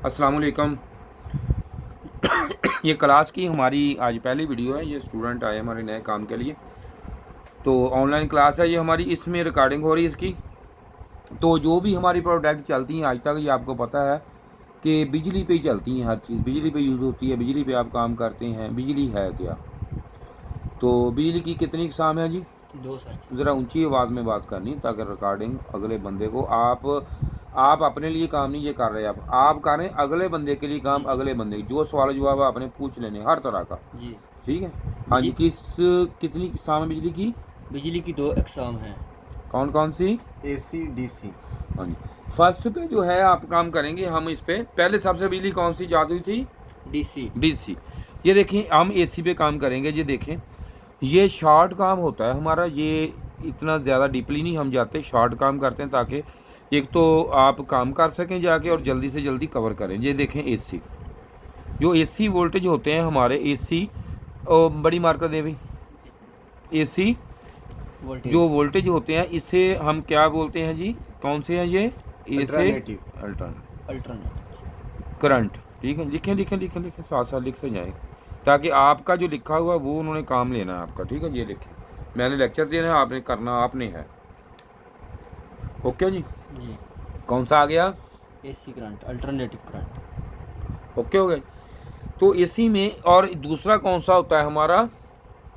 अस्सलाम वालेकुम। ये क्लास की हमारी आज पहली वीडियो है। ये स्टूडेंट आए हमारे नए काम के लिए, तो ऑनलाइन क्लास है ये हमारी, इसमें रिकॉर्डिंग हो रही है इसकी। तो जो भी हमारी प्रोडक्ट चलती हैं आज तक, ये आपको पता है कि बिजली पे ही चलती हैं, हर चीज़ बिजली पे यूज़ होती है, बिजली पे आप काम करते हैं। बिजली है क्या? तो बिजली की कितनी इकसाम है जी? दो सर। ज़रा ऊंची आवाज़ में बात करनी ताकि रिकॉर्डिंग अगले बंदे को, आप अपने लिए काम नहीं ये कर रहे, आप कर रहे हैं अगले बंदे के लिए काम। अगले बंदे जो सवाल जवाब आपने पूछ लेने हर तरह का जी। ठीक है। हाँ जी, कितनी इकसाम है बिजली की? बिजली की दो इकसाम हैं। कौन कौन सी? AC DC। हाँ जी, फर्स्ट पे जो है आप काम करेंगे हम इस पे। पहले सबसे बिजली कौन सी जाती थी? DC। डीसी। ये देखें, हम एसी पे काम करेंगे। ये देखें, ये शॉर्ट काम होता है हमारा, ये इतना ज़्यादा डीपली नहीं हम जाते, शॉर्ट काम करते हैं ताकि एक तो आप काम कर सकें जाके और जल्दी से जल्दी कवर करें। ये देखें एसी, जो एसी वोल्टेज होते हैं हमारे, एसी बड़ी मार्कर दे भाई। एसी जो वोल्टेज होते हैं इसे हम क्या बोलते हैं जी? कौन से हैं ये? Alternate current. ठीक है, लिखें लिखें लिखें लिखें, साथ साथ लिखते जाएं ताकि आपका जो लिखा हुआ वो उन्होंने काम लेना है आपका। ठीक है, ये लिखें, मैंने लेक्चर देना है, आपने करना आपने है। ओके जी। जी। कौन सा आ गया? AC current, alternative current. Okay हो गया। तो एसी में, और दूसरा कौन सा होता है हमारा?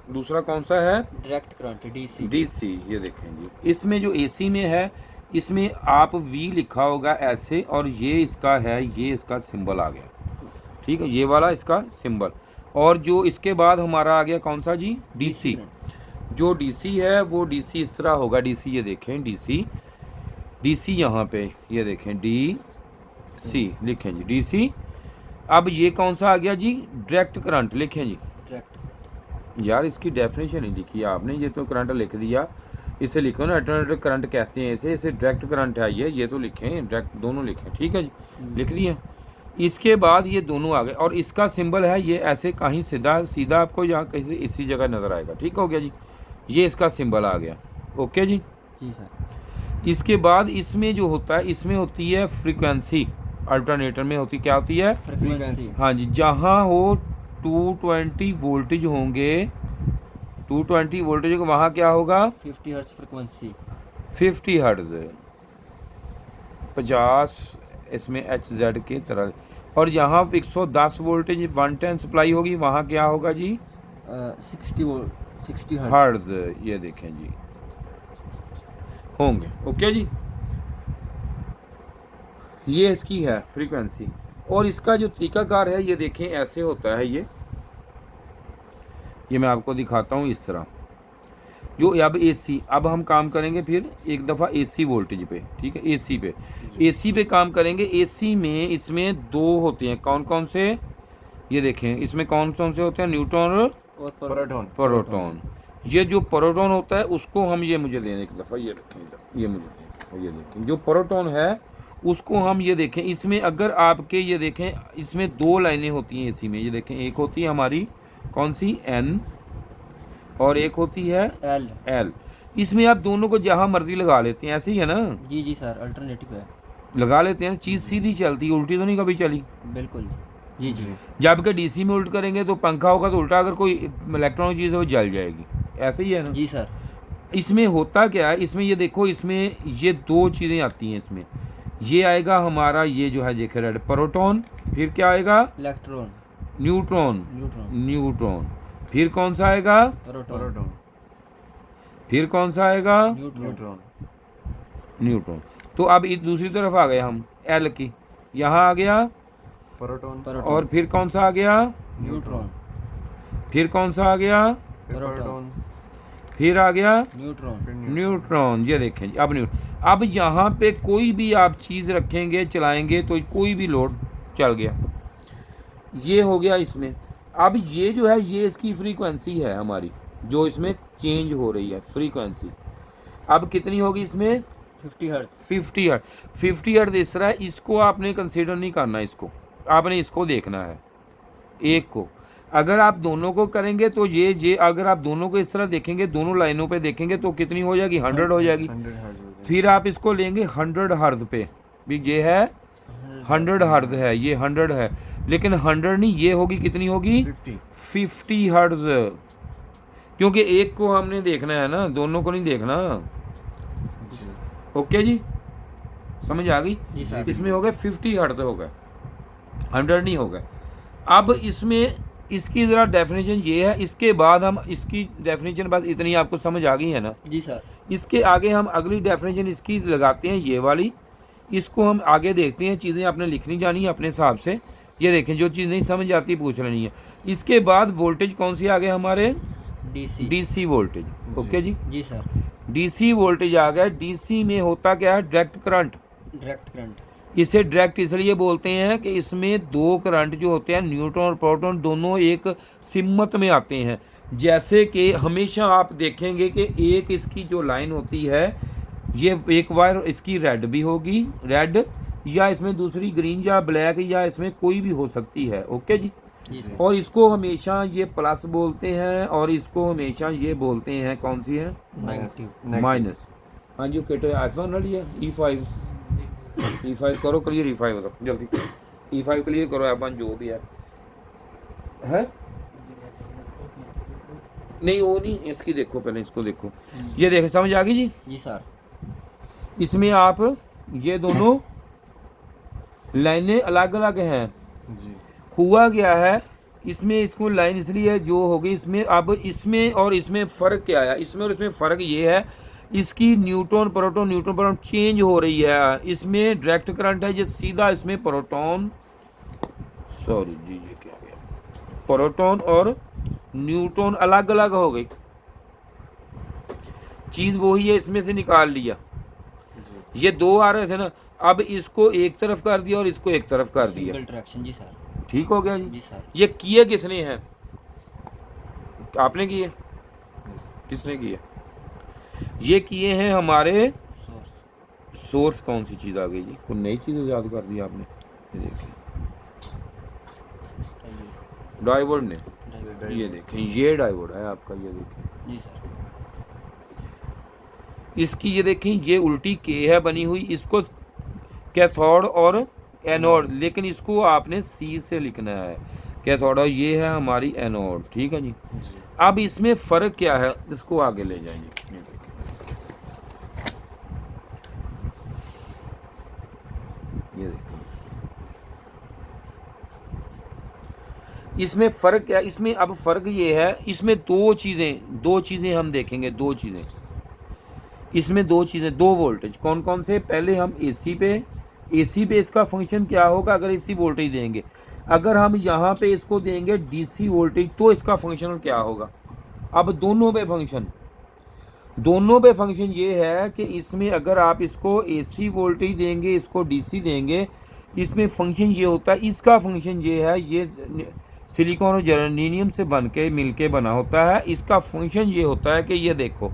दूसरा कौन सा है? Direct current, DC। डीसी। ये देखें जी, इसमें जो एसी में है, इसमें आप वी लिखा होगा ऐसे, और ये इसका है, ये इसका सिंबल आ गया। ठीक है, ये वाला इसका सिंबल। और जो इसके बाद हमारा आ गया कौन सा जी? डीसी। जो डीसी है वो डीसी इस तरह होगा। डीसी ये देखें, डीसी डीसी यहाँ पे ये देखें, डीसी लिखें जी, डीसी। अब ये कौन सा आ गया जी? डायरेक्ट करंट लिखें जी। डायरेक्ट यार इसकी डेफिनेशन नहीं लिखी आपने, ये तो करंट लिख दिया, इसे लिखो ना अल्टरनेटिव करंट कहते हैं इसे डायरेक्ट करंट है ये तो लिखें, डायरेक्ट दोनों लिखें। ठीक है जी, लिख दिया। इसके बाद ये दोनों आ गए, और इसका सिंबल है ये ऐसे, कहीं सीधा सीधा आपको यहाँ कहीं इसी जगह नज़र आएगा। ठीक हो गया जी, ये इसका सिंबल आ गया। ओके जी। जी सर। इसके बाद इसमें जो होता है, इसमें होती है फ्रीक्वेंसी। अल्टरनेटर में होती क्या होती है? फ्रीक्वेंसी। हाँ जी, जहाँ हो 220 वोल्टेज होंगे, 220 वोल्टेज को वहाँ क्या होगा? 50 हर्ट्ज फ्रीक्वेंसी। 50 हर्ट्ज, 50 इसमें HZ की तरह। और यहाँ 110 वोल्टेज 110 सप्लाई होगी, वहाँ क्या होगा जी? 60 हर्ट्ज। ये देखें जी, होंगे। ओके जी, ये इसकी है फ्रीक्वेंसी। और इसका जो तरीकाकार है ये देखें, ऐसे होता है ये मैं आपको दिखाता हूँ इस तरह। जो अब एसी, अब हम काम करेंगे फिर एक दफ़ा एसी वोल्टेज पे। ठीक है, एसी पे काम करेंगे। एसी में इसमें दो होते हैं, कौन कौन से? ये देखें, इसमें कौन कौन से होते हैं? न्यूट्रॉन और प्रोटॉन। ये जो प्रोटॉन होता है उसको हम, ये मुझे दें एक दफ़ा, ये रखें, ये मुझे दें। ये देखें, जो प्रोटॉन है उसको हम, ये देखें, इसमें अगर आपके, ये देखें, इसमें दो लाइनें होती हैं एसी में। ये देखें, एक होती है हमारी कौन सी? N, और एक होती है L। इसमें आप दोनों को जहाँ मर्जी लगा लेते हैं, ऐसे ही है ना? जी जी सर, अल्टरनेटिव है। लगा लेते हैं, चीज़ सीधी चलती, उल्टी तो नहीं कभी चली। बिल्कुल जी जी। जबकि डीसी में उल्ट करेंगे तो पंखा होगा तो उल्टा, अगर कोई इलेक्ट्रॉनिक चीज़ है वो जल जाएगी। ऐसे ही है ना? जी सर। इसमें इसमें होता क्या है, इसमें ये देखो, इसमें ये दो चीज़ें आती हैं इसमें। ये आएगा हमारा, ये जो है देखे रेड, प्रोटॉन। फिर क्या आएगा? इलेक्ट्रॉन। न्यूट्रॉन। फिर कौन सा आएगा? प्रोटॉन। फिर कौन सा आएगा? न्यूट्रॉन। तो अब इस दूसरी तरफ आ गए हम, एल की, यहाँ आ गया प्रोटॉन। और फिर कौन सा आ गया? न्यूट्रॉन। फिर कौन सा आ गया? प्रोटॉन। फिर आ गया न्यूट्रॉन। ये देखें जी, अब यहाँ पे कोई भी आप चीज़ रखेंगे, चलाएंगे तो कोई भी लोड चल गया। ये हो गया इसमें। अब ये जो है, ये इसकी फ्रीक्वेंसी है हमारी, जो इसमें चेंज हो रही है फ्रीक्वेंसी। अब कितनी होगी इसमें? 50 हर्ट्ज। 50 हर्ट्ज इस तरह है। इसको आपने कंसीडर नहीं करना, इसको आपने इसको देखना है एक को। अगर आप दोनों को करेंगे तो ये अगर आप दोनों को इस तरह देखेंगे, दोनों लाइनों पे देखेंगे तो कितनी हो जाएगी? 100 हो जाएगी। फिर आप इसको लेंगे 100 हर्ट्ज पे, भी ये है 100 हर्ट्ज है, ये 100 है, लेकिन 100 नहीं, ये होगी कितनी होगी 50 50 हर्ट्ज, क्योंकि एक को हमने देखना है ना, दोनों को नहीं देखना। जी ओके जी, समझ आ गई। जी सर। इसमें हो गए 50 हर्ट्ज हो गए, 100 नहीं हो गए। अब इसमें इसकी ज़रा डेफिनेशन ये है, इसके बाद हम इसकी डेफिनेशन बस इतनी आपको समझ आ गई है ना। जी सर। इसके आगे हम अगली डेफिनेशन इसकी लगाते हैं, ये वाली, इसको हम आगे देखते हैं। चीज़ें आपने लिखनी जानी है अपने हिसाब से। ये देखें, जो चीज़ नहीं समझ आती पूछ लेनी है। इसके बाद वोल्टेज कौन सी आ गए हमारे, डीसी। DC voltage. ओके जी, जी सर। डीसी वोल्टेज आ गया। डीसी में होता क्या है, डायरेक्ट करंट। Direct current. इसे डायरेक्ट इसलिए बोलते हैं कि इसमें दो करंट जो होते हैं, न्यूट्रॉन और प्रोटॉन, दोनों एक सिमत में आते हैं। जैसे कि हमेशा आप देखेंगे कि एक इसकी जो लाइन होती है, ये एक वायर इसकी रेड भी होगी, रेड, या इसमें दूसरी ग्रीन या ब्लैक, या इसमें कोई भी हो सकती है। ओके जी। जी सर। और इसको हमेशा ये प्लस बोलते हैं, और इसको हमेशा ये बोलते हैं, कौन सी है, माइनस। हाँ जी, ओके। तो आईफोन वाली है E5, E5 करो क्लियर, E5 बताओ जल्दी, E5 क्लियर करो, F1 जो भी है नहीं, वो नहीं, इसकी देखो पहले, इसको देखो, ये देखो, समझ आ गई जी। जी सर। इसमें आप ये दोनों लाइनें अलग अलग हैं। जी हुआ क्या है, इसमें इसको लाइन इसलिए जो होगी, इसमें अब इसमें और इसमें फ़र्क क्या है, इसमें और इसमें फ़र्क ये है, इसकी न्यूट्रॉन प्रोटॉन चेंज हो रही है। इसमें डायरेक्ट करंट है, ये सीधा इसमें प्रोटॉन, सॉरी जी, ये क्या गया, प्रोटॉन और न्यूट्रॉन अलग अलग हो गई। चीज़ वही है, इसमें से निकाल लिया। जी ये दो आ रहे थे ना, अब इसको एक तरफ कर दिया और इसको एक तरफ कर दिया, सिंगल ट्रैक्शन। जी सर। ठीक हो गया जी। जी सर। ये किए किसने हैं, आपने किए, किसने किए, ये किए हैं हमारे सोर्स। सोर्स। कौन सी चीज़ आ गई जी, कोई नई चीज़ याद कर दी आपने, ये देखिए डायोड ने, ये देखें, ये डायोड है आपका, ये देखें जी सर। इसकी, ये देखें, ये उल्टी के है बनी हुई, इसको कैथोड और एनोड, लेकिन इसको आपने सी से लिखना है, कैथोड, और ये है हमारी एनोड, ठीक है जी। जी अब इसमें फ़र्क क्या है, इसको आगे ले जाएंगे। ये देखें, ये देखें, इसमें फ़र्क क्या है, इसमें अब फ़र्क ये है, इसमें दो चीज़ें हम देखेंगे, दो चीज़ें इसमें, दो वोल्टेज। कौन कौन से, पहले हम एसी पे इसका फंक्शन क्या होगा, अगर एसी वोल्टेज देंगे, अगर हम यहाँ पे इसको देंगे डीसी वोल्टेज, तो इसका फंक्शन क्या होगा। अब दोनों पे फंक्शन ये है कि इसमें अगर आप इसको एसी वोल्टेज देंगे, इसको डीसी देंगे, इसमें फंक्शन ये होता है, इसका फंक्शन ये है, ये सिलिकॉन और जर्मेनियम से बन के मिल के बना होता है। इसका फंक्शन ये होता है कि ये देखो,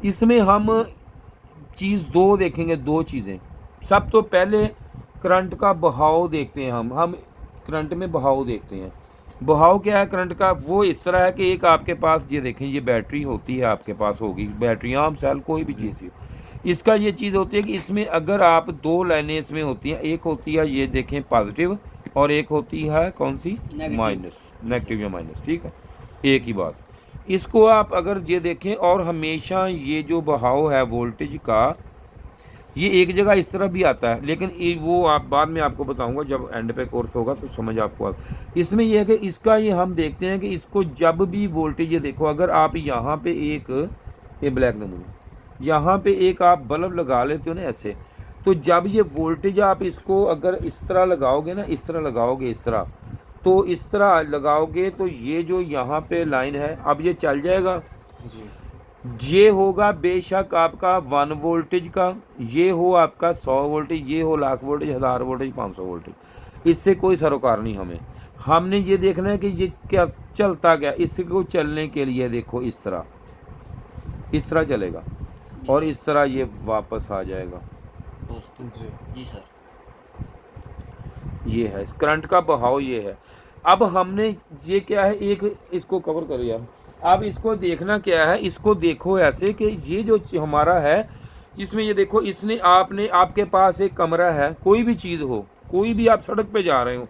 इसमें हम चीज़ दो देखेंगे, दो चीज़ें। सब तो पहले करंट का बहाव देखते हैं, हम करंट में बहाव देखते हैं। बहाव क्या है करंट का, वो इस तरह है कि एक आपके पास, ये देखें, ये बैटरी होती है, आपके पास होगी बैटरी, आम सेल, कोई भी चीज़ हो, इसका ये चीज़ होती है कि इसमें अगर आप दो लाइनें इसमें होती हैं, एक होती है, ये देखें, पॉजिटिव, और एक होती है कौन सी, माइनस, नेगेटिव या माइनस, ठीक है, एक ही बात। इसको आप अगर ये देखें, और हमेशा ये जो बहाव है वोल्टेज का, ये एक जगह इस तरह भी आता है, लेकिन वो आप बाद में आपको बताऊंगा जब एंड पे कोर्स होगा तो समझ आपको आ। इसमें यह है कि इसका ये हम देखते हैं कि इसको जब भी वोल्टेज, ये देखो, अगर आप यहाँ पे एक, ये ब्लैक नमूना, यहाँ पे एक आप बल्ब लगा लेते हो ना ऐसे, तो जब ये वोल्टेज आप इसको अगर इस तरह लगाओगे ना, इस तरह लगाओगे, इस तरह, तो इस तरह लगाओगे, तो ये जो यहाँ पे लाइन है, अब ये चल जाएगा जी ये होगा बेशक आपका 1 वोल्टेज का, ये हो आपका 100 वोल्टेज, ये हो लाख वोल्टेज, 1000 वोल्टेज, 500 वोल्टेज, इससे कोई सरोकार नहीं हमें। हमने ये देखना है कि ये क्या चलता गया, इसको चलने के लिए देखो इस तरह चलेगा, और इस तरह ये वापस आ जाएगा। जी जी सर। ये है इस करंट का बहाव, ये है। अब हमने ये क्या है, एक इसको कवर करो यार। अब इसको देखना क्या है, इसको देखो ऐसे कि ये जो हमारा है, इसमें ये देखो, इसने आपके पास एक कमरा है, कोई भी चीज़ हो, कोई भी आप सड़क पे जा रहे हो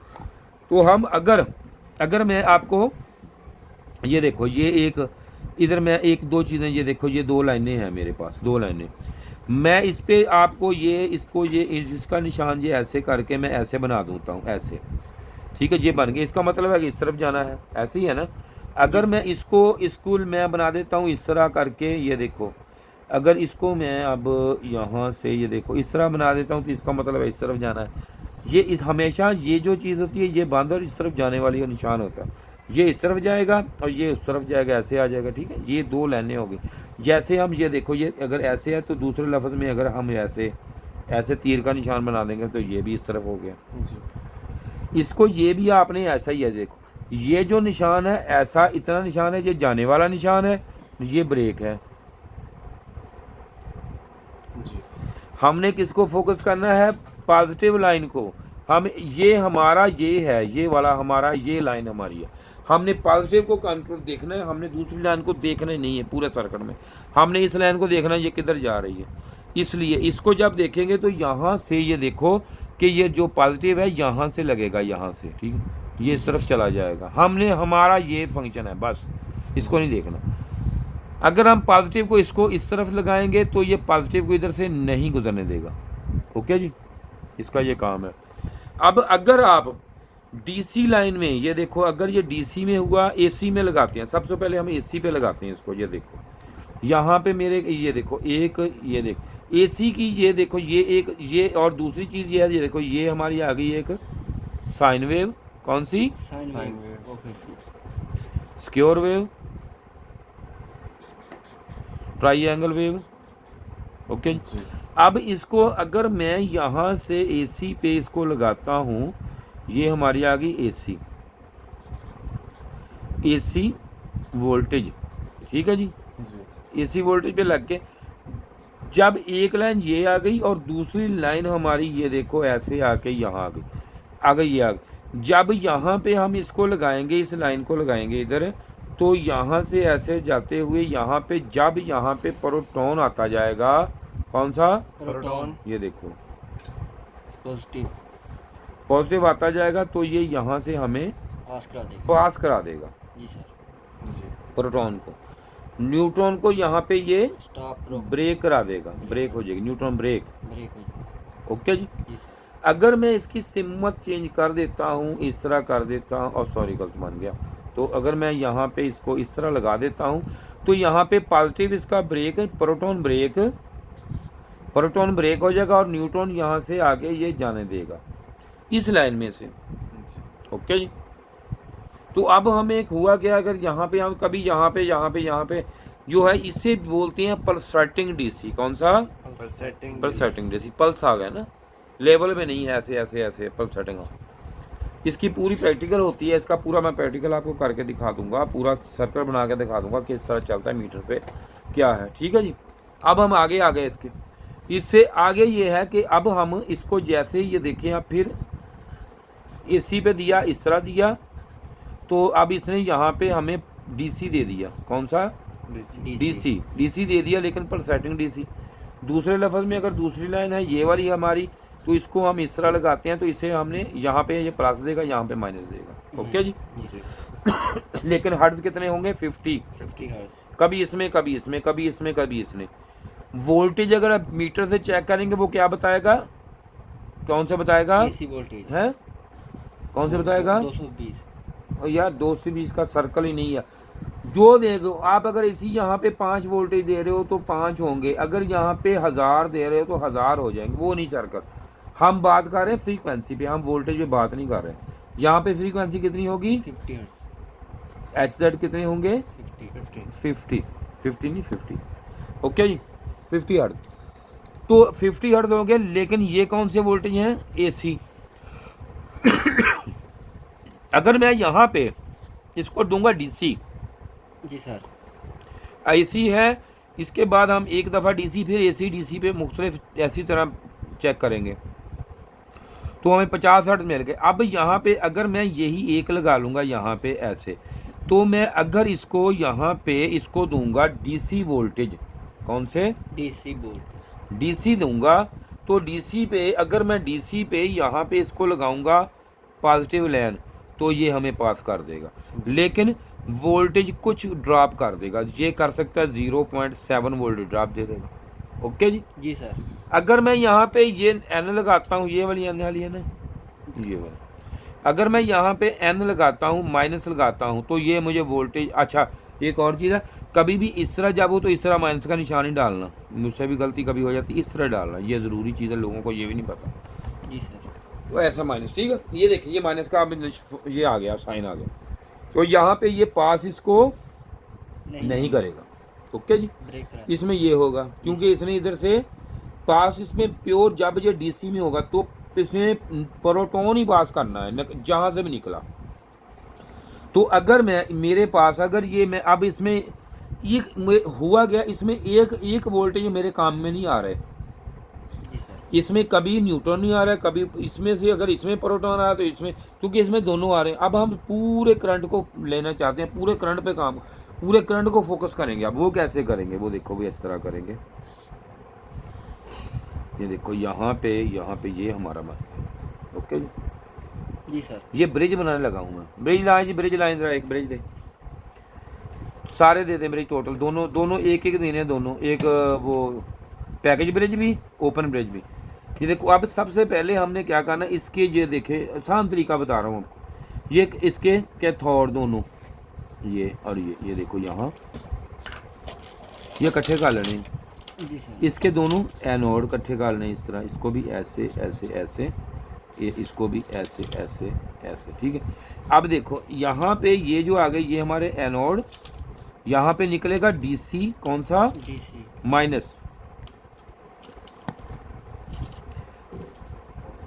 तो हम अगर मैं आपको ये देखो, ये एक इधर मैं एक दो चीज़ें, ये देखो ये 2 लाइनें हैं मेरे पास, 2 लाइनें, मैं इस पे आपको ये इसको ये इसका निशान ये ऐसे करके मैं ऐसे बना दूँता हूँ ऐसे, ठीक है, ये बन गया। इसका मतलब है कि इस तरफ जाना है, ऐसे ही है ना। अगर मैं इसको मैं बना देता हूँ इस तरह करके, ये देखो, अगर इसको मैं अब यहाँ से ये देखो इस तरह बना देता हूँ तो इसका मतलब है इस तरफ जाना है। ये इस हमेशा ये जो चीज़ होती है ये बंद और इस तरफ जाने वाली का निशान होता है। ये इस तरफ जाएगा और ये उस तरफ जाएगा, ऐसे आ जाएगा, ठीक है। ये 2 लाइनें हो गई। जैसे हम ये देखो, ये अगर ऐसे है तो दूसरे लफ्ज़ में अगर हम ऐसे तीर का निशान बना देंगे तो ये भी इस तरफ हो गया। जी इसको ये भी आपने ऐसा ही है, देखो ये जो निशान है ऐसा इतना निशान है, ये जाने वाला निशान है, ये ब्रेक है। जी हमने किसको फोकस करना है? पॉजिटिव लाइन को। हम ये हमारा ये है, ये वाला हमारा ये लाइन हमारी है, हमने पॉजिटिव को कंट्रोल देखना है, हमने दूसरी लाइन को देखना नहीं है पूरे सर्किट में, हमने इस लाइन को देखना है ये किधर जा रही है। इसलिए इसको जब देखेंगे तो यहाँ से ये देखो कि ये जो पॉजिटिव है यहाँ से लगेगा, यहाँ से, ठीक है, ये इस तरफ चला जाएगा। हमने हमारा ये फंक्शन है, बस इसको नहीं देखना। अगर हम पॉजिटिव को इसको इस तरफ लगाएंगे तो ये पॉजिटिव को इधर से नहीं गुजरने देगा। ओके जी, इसका ये काम है। अब अगर आप डीसी लाइन में, ये देखो अगर ये डीसी में हुआ, एसी में लगाते हैं, सबसे पहले हम एसी पे लगाते हैं इसको। ये देखो यहाँ पे मेरे ये देखो एक, ये देखो एसी की, ये देखो ये एक, ये और दूसरी चीज़ ये है, ये देखो ये हमारी आ गई एक साइन वेव। कौन सी? Sine Sine wave. wave। Okay. Square wave, triangle wave. Okay. जी अब इसको अगर मैं यहाँ से एसी पे इसको लगाता हूँ, ये हमारी आ गई एसी वोल्टेज, ठीक है जी। जी एसी वोल्टेज पे लग के जब एक लाइन ये आ गई और दूसरी लाइन हमारी ये देखो ऐसे आके यहाँ आ गई ये आ गई। जब यहाँ पे हम इसको लगाएंगे, इस लाइन को लगाएंगे इधर, तो यहाँ से ऐसे जाते हुए यहाँ पे, जब यहाँ पे प्रोटॉन आता जाएगा, कौन सा? प्रोटॉन। ये देखो पॉजिटिव पॉजिटिव आता जाएगा तो ये यहाँ से हमें पास करा देगा। पास करा देगा जी सर। जी प्रोटॉन को। न्यूट्रॉन को यहाँ पे ये स्टॉप रोक ब्रेक करा देगा, ब्रेक हो जाएगी, न्यूट्रॉन ब्रेक। ब्रेक हो जाए। ओके जी। जी सर। अगर मैं इसकी सिमत चेंज कर देता हूँ, इस तरह कर देता हूँ, और सॉरी गलत मान गया, तो अगर मैं यहाँ पे इसको इस तरह लगा देता हूँ तो यहाँ पे पॉजिटिव इसका ब्रेक, प्रोटॉन ब्रेक हो जाएगा और न्यूट्रॉन यहाँ से आगे ये जाने देगा इस लाइन में से। जी ओके जी। तो अब हमें एक हुआ क्या, अगर यहाँ पे हम कभी यहाँ पे जो है, इसे बोलते हैं पल्सेटिंग डीसी। कौन सा? Pulsating DC. पल्स आ गया ना, लेवल में नहीं है, ऐसे पल्सेटिंग। इसकी पूरी प्रैक्टिकल होती है, इसका पूरा मैं प्रैक्टिकल आपको करके दिखा दूंगा, पूरा सर्कल बना के दिखा दूंगा किस तरह चलता है मीटर पे क्या है, ठीक है जी। अब हम आगे आ गए इससे आगे ये है कि अब हम इसको जैसे ये देखें, अब फिर एसी पे दिया, इस तरह दिया, तो अब इसने यहाँ पे हमें डीसी दे दिया। कौन सा? डीसी दे दिया, लेकिन पल्सेटिंग डीसी। दूसरे लफ्ज़ में अगर दूसरी लाइन है ये वाली हमारी, तो इसको हम इस तरह लगाते हैं, तो इसे हमने यहाँ पे ये प्लस देगा, यहाँ पे माइनस देगा। ओके जी। जी लेकिन हर्ट्ज कितने होंगे? 50 हर्ट्ज। कभी इसमें, कभी इसमें, कभी इसमें, कभी इसमें। वोल्टेज अगर आप मीटर से चेक करेंगे वो क्या बताएगा? कौन सा बताएगा? एसी वोल्टेज है कौन से बताएगा? 220। और यार 220 का सर्कल ही नहीं है। जो देखो आप, अगर इसी यहाँ पे 5 वोल्टेज दे रहे हो तो 5 होंगे, अगर यहाँ पे 1000 दे रहे हो तो 1000 हो जाएंगे, वो नहीं सर्कल। हम बात कर रहे हैं फ्रीक्वेंसी पे, हम वोल्टेज पे बात नहीं कर रहे हैं। यहाँ पे फ्रीक्वेंसी कितनी होगी? 50 हर्ट्ज। HZ कितने होंगे? 50 नहीं 50। ओके जी, 50 हर्ट्ज। तो 50 हर्ट्ज हो गए, लेकिन ये कौन से वोल्टेज हैं? AC। अगर मैं यहाँ पे इसको दूंगा DC, जी सर। AC है, इसके बाद हम एक दफ़ा DC फिर AC DC पे मुख्तलिफ ऐसी तरह चेक करेंगे तो हमें 50 हर्ट्ज मिल गए। अब यहाँ पे अगर मैं यही एक लगा लूँगा यहाँ पे ऐसे, तो मैं अगर इसको यहाँ पे इसको दूंगा DC वोल्टेज, कौन से? DC voltage. DC दूंगा, तो डीसी पे अगर मैं डीसी पे यहाँ पे इसको लगाऊंगा पॉजिटिव लाइन तो ये हमें पास कर देगा, लेकिन वोल्टेज कुछ ड्रॉप कर देगा, ये कर सकता है 0.7 वोल्ट ड्रॉप दे देगा। ओके जी। सर। अगर मैं यहाँ पे ये एन लगाता हूँ, ये वाली एन वाली है ना, ये वाली, अगर मैं यहाँ पे एन लगाता हूँ माइनस लगाता हूँ तो ये मुझे वोल्टेज, अच्छा एक और चीज़ है, कभी भी इस तरह जब हो तो इस तरह माइनस का निशान ही डालना, मुझसे भी गलती कभी हो जाती है, इस तरह डालना, ये ज़रूरी चीज़ है, लोगों को ये भी नहीं पता। जी सर। तो ऐसा माइनस, ठीक है, ये देखिए ये माइनस का अब ये आ गया, साइन आ गया, तो यहाँ पे ये पास इसको नहीं करेगा। ओके जी। ब्रेक करा इसमें ये होगा क्योंकि इसने इधर से पास, इसमें प्योर जब ये डीसी में होगा तो इसमें प्रोटॉन ही पास करना है जहाँ से भी निकला। तो अगर मैं मेरे पास अगर ये मैं अब इसमें एक हुआ गया, इसमें एक वोल्टेज मेरे काम में नहीं आ रहा है, जी सर। इसमें कभी न्यूट्रॉन नहीं आ रहा है, कभी इसमें से अगर इसमें प्रोटॉन आ रहा है तो इसमें, क्योंकि इसमें दोनों आ रहे हैं। अब हम पूरे करंट को लेना चाहते हैं, पूरे करंट पे काम, पूरे करंट को फोकस करेंगे। अब वो कैसे करेंगे वो देखो, भी इस तरह करेंगे, ये देखो यहाँ पे ये हमारा बन गया। ओके जी सर। ये ब्रिज बनाने लगा हूँ मैं, ब्रिज लाइन जी, ब्रिज लाइन जरा एक ब्रिज दे, सारे दे दें ब्रिज टोटल, दोनों एक देने, दोनों एक, वो पैकेज ब्रिज भी ओपन ब्रिज भी। ये देखो अब सबसे पहले हमने क्या करना, इसके ये देखे आसान तरीका बता रहा हूँ आपको, ये इसके कैथोड दोनों, ये और ये देखो यहाँ ये इकट्ठे कर लेने, जी सर। इसके दोनों एनोड इकट्ठे कर लेने इस तरह, इसको भी ऐसे ऐसे ऐसे, ये इसको भी ऐसे ऐसे ऐसे, ठीक है। अब देखो यहाँ पे ये जो आ गए ये हमारे एनोड, यहाँ पे निकलेगा डीसी, कौन सा, डीसी माइनस,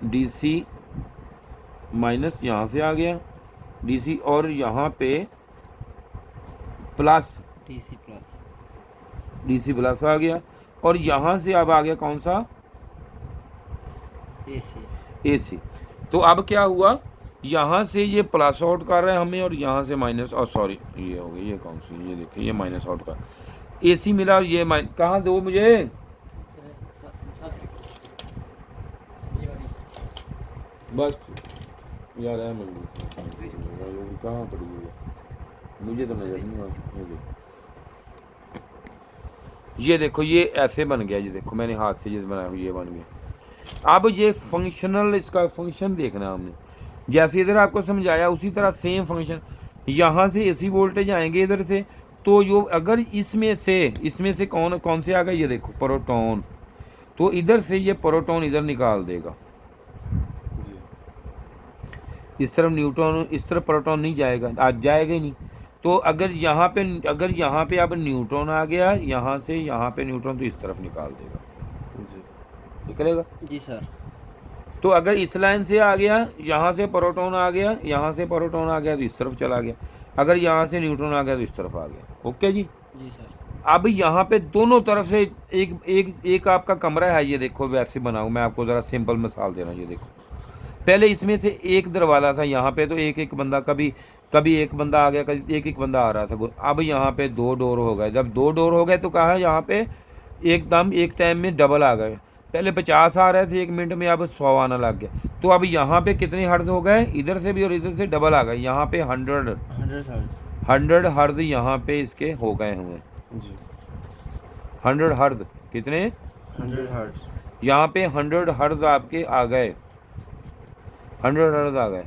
डीसी माइनस यहाँ से आ गया डीसी, और यहाँ पे plus, DC plus, DC plus आ गया, और यहाँ से अब आ गया कौन सा, एसी, एसी। तो अब क्या हुआ, यहाँ से ये प्लस आउट कर रहा है हमें, और यहाँ से माइनस, और सॉरी ये हो गई, ये कौन सी, ये देखिए ये माइनस आउट कर, एसी मिला, और ये कहाँ दो मुझे, बस यार है मंडी कहाँ पड़ी हुई है, मुझे तो नजर नहीं आ रही। ये देखो ये ऐसे बन गया, ये देखो मैंने हाथ से ये बनाया हुआ, ये बन गया। अब ये फंक्शनल, इसका फंक्शन देखना है हमने, जैसे इधर आपको समझाया उसी तरह सेम फंक्शन, यहाँ से एसी वोल्टेज आएंगे इधर से, तो जो अगर इसमें से कौन से आ गए, ये देखो प्रोटॉन, तो इधर से ये प्रोटॉन इधर निकाल देगा, इस तरफ न्यूट्रॉन, इस तरफ प्रोटॉन नहीं जाएगा, आज जाएगा ही नहीं। तो अगर यहाँ पे अब न्यूट्रॉन आ गया, यहाँ से यहाँ पे न्यूट्रॉन, तो इस तरफ निकाल देगा, जी निकलेगा। जी सर। तो अगर इस लाइन से आ गया, यहाँ से प्रोटॉन आ गया, यहाँ से प्रोटॉन आ गया तो इस तरफ चला गया, अगर यहाँ से न्यूट्रॉन आ गया तो इस तरफ आ गया। ओके जी। जी सर। अब यहाँ पे दोनों तरफ से एक आपका कमरा है, ये देखो वैसे बनाऊँ, मैं आपको ज़रा सिंपल मिसाल दे रहा हूँ। ये देखो पहले इसमें से एक दरवाज़ा था, यहाँ पे तो एक बंदा, कभी एक बंदा आ गया, कभी एक बंदा आ रहा था। अब यहाँ पे 2 डोर हो गए, जब 2 डोर हो गए तो कहा यहाँ पे एकदम एक टाइम में डबल आ गए, पहले 50 आ रहे थे 1 मिनट में, अब 100 आना लग गया। तो अब यहाँ पे कितने हर्ट्ज हो गए, इधर से भी और इधर से डबल आ गए, यहाँ पे 100 हर्ट्ज यहाँ पे इसके हो गए हुए, जी 100 हर्ट्ज, कितने, 100 हर्ट्ज, यहाँ पे 100 हर्ट्ज आपके आ गए, 100 हर्ट्ज आ गए,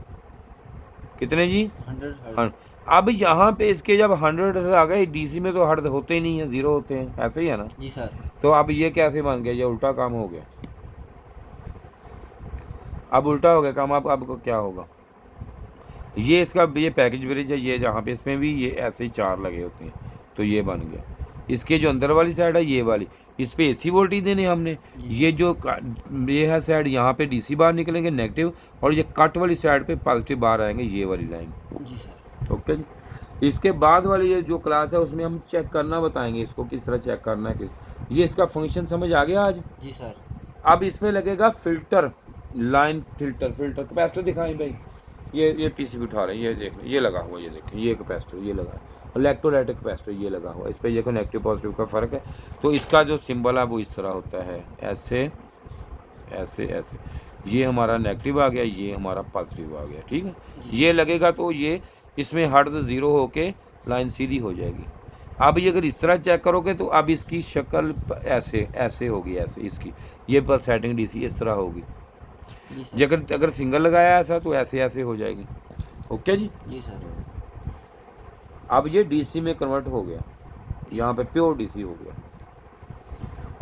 कितने जी, 100 अब यहाँ पे इसके जब 100 हर्ट्ज आ गए, डीसी में तो हर्ट्ज होते ही नहीं है, 0 होते हैं, ऐसे ही है ना। जी सर। तो अब ये कैसे बन गया, ये उल्टा काम हो गया, अब उल्टा हो गया काम। अब क्या होगा, ये इसका ये पैकेज ब्रिज है, ये जहाँ पे इसमें भी ये ऐसे ही 4 लगे होते हैं, तो ये बन गया। इसके जो अंदर वाली साइड है ये वाली, इस पे एसी वोल्टेज देने हमने, ये जो ये है साइड, यहाँ पे डीसी बाहर निकलेंगे नेगेटिव, और ये कट वाली साइड पे पॉजिटिव बाहर आएंगे, ये वाली लाइन। जी सर। ओके जी। इसके बाद वाली ये जो क्लास है उसमें हम चेक करना बताएंगे, इसको किस तरह चेक करना है, ये इसका फंक्शन समझ आ गया आज। जी सर। अब इसमें लगेगा फिल्टर, लाइन फिल्टर कैपेसिटर दिखाएं भाई, ये पीसीबी उठा रहे हैं, ये देख ये लगा हुआ, ये देखें ये कैपेसिटर, ये लगा है इलेक्ट्रोलाइटिक कैपेसिटर, ये लगा हुआ, इस पर ये नेगेटिव पॉजिटिव का फ़र्क है। तो इसका जो सिंबल है वो इस तरह होता है, ऐसे ऐसे ऐसे, ये हमारा नेगेटिव आ गया, ये हमारा पॉजिटिव आ गया, ठीक है। ये लगेगा तो ये इसमें हर्ट्ज 0 होके लाइन सीधी हो जाएगी। अब ये अगर इस तरह चेक करोगे तो अब इसकी शक्ल ऐसे ऐसे होगी, ऐसे इसकी ये पल्सेटिंग डीसी इस तरह होगी। जी सर। जे अगर सिंगल लगाया ऐसा तो ऐसे ऐसे हो जाएगी। ओके जी। जी सर। अब ये डीसी में कन्वर्ट हो गया, यहाँ पे प्योर डीसी हो गया।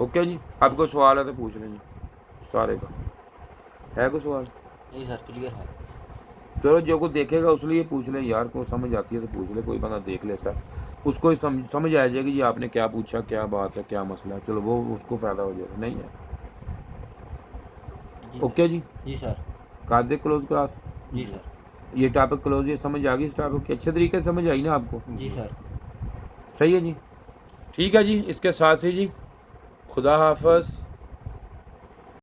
ओके जी। आपको सवाल है तो पूछ लें जी, सारे का है कोई सवाल? जी सर क्लियर है। चलो जो को देखेगा उस लिए पूछ ले यार, को समझ आती है तो पूछ ले, कोई बंदा देख लेता है उसको ही समझ आ जाएगी जी आपने क्या पूछा, क्या बात है, क्या मसला है, चलो वो उसको फ़ायदा हो जाएगा। नहीं है? जी ओके जी। जी सर। कर दे क्लोज क्लास। जी सर। ये टॉपिक क्लोज, ये समझ आ गई इस टॉपिक की अच्छे तरीके से समझ आई ना आपको? जी सर। सही है जी। ठीक है जी, इसके साथ ही जी खुदा हाफिज़।